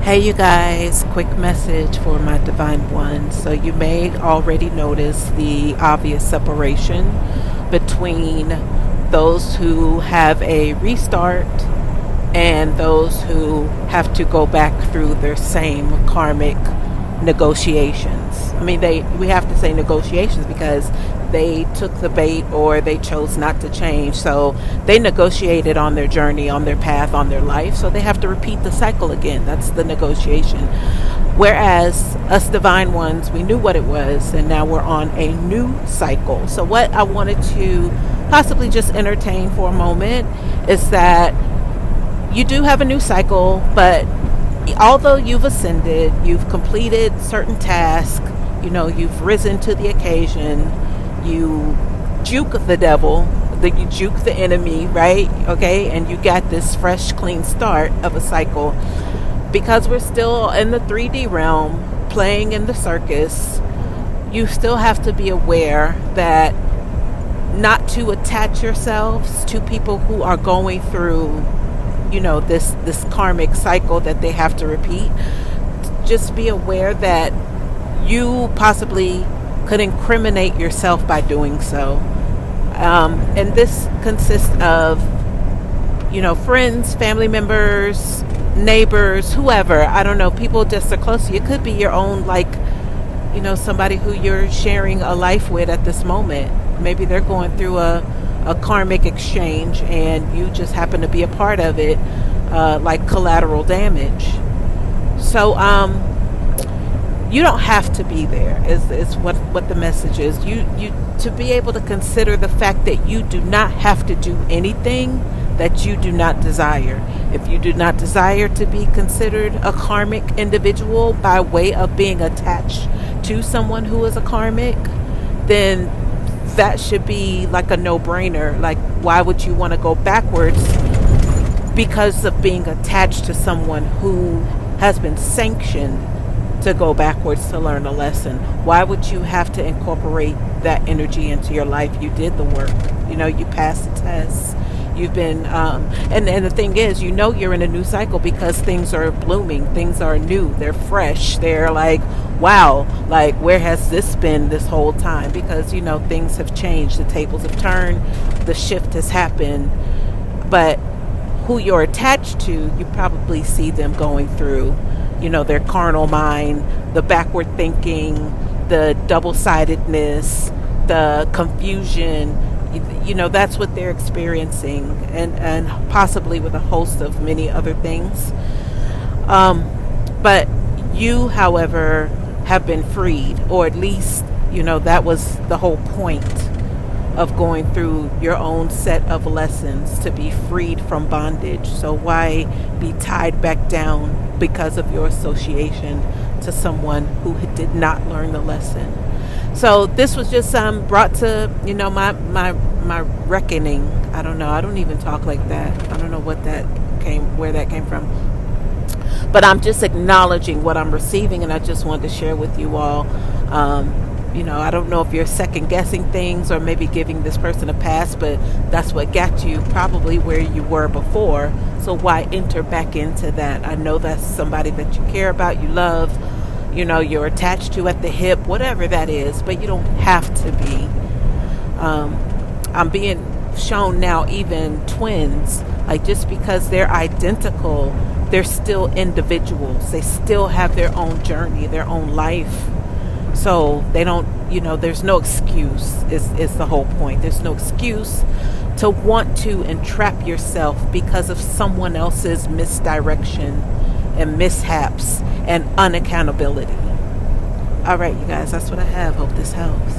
Hey, you guys, quick message for my divine one. So, you may already notice the obvious separation between those who have a restart and those who have to go back through their same karmic negotiations. I mean, we have to say negotiations because they took the bait or they chose not to change. So they negotiated on their journey, on their path, on their life. So they have to repeat the cycle again. That's the negotiation. Whereas us divine ones, we knew what it was, and now we're on a new cycle. So what I wanted to possibly just entertain for a moment is that you do have a new cycle, but although you've ascended, you've completed certain tasks, you've risen to the occasion, you juke the devil, you juke the enemy, right? Okay, and you got this fresh, clean start of a cycle. Because we're still in the 3D realm, playing in the circus, you still have to be aware that not to attach yourselves to people who are going through this karmic cycle that they have to repeat. Just be aware that you possibly could incriminate yourself by doing so. And this consists of, friends, family members, neighbors, whoever. I don't know, people just are close to you. It could be your own, somebody who you're sharing a life with at this moment. Maybe they're going through a karmic exchange and you just happen to be a part of it, like collateral damage. So you don't have to be there is what the message is. You to be able to consider the fact that you do not have to do anything that you do not desire. If you do not desire to be considered a karmic individual by way of being attached to someone who is a karmic, then that should be like a no-brainer. Like, why would you want to go backwards because of being attached to someone who has been sanctioned to go backwards to learn a lesson? Why would you have to incorporate that energy into your life? You did the work. You passed the test. You've been, and the thing is, you're in a new cycle because things are blooming. Things are new. They're fresh. They're like, wow, like, where has this been this whole time? Because, things have changed. The tables have turned. The shift has happened. But who you're attached to, you probably see them going through, their carnal mind, the backward thinking, the double-sidedness, the confusion. That's what they're experiencing, and possibly with a host of many other things. But you, however, have been freed, or at least, that was the whole point of going through your own set of lessons, to be freed from bondage. So why be tied back down because of your association to someone who did not learn the lesson? So this was just brought to my reckoning. I don't know. I don't even talk like that. I don't know where that came from. But I'm just acknowledging what I'm receiving, and I just wanted to share with you all. I don't know if you're second guessing things or maybe giving this person a pass, but that's what got you probably where you were before. So why enter back into that? I know that's somebody that you care about, you love, you're attached to at the hip, whatever that is, but you don't have to be. I'm being shown now even twins, like, just because they're identical, they're still individuals. They still have their own journey, their own life. So they don't, there's no excuse is the whole point. There's no excuse to want to entrap yourself because of someone else's misdirection and mishaps and unaccountability. All right, you guys, that's what I have. Hope this helps.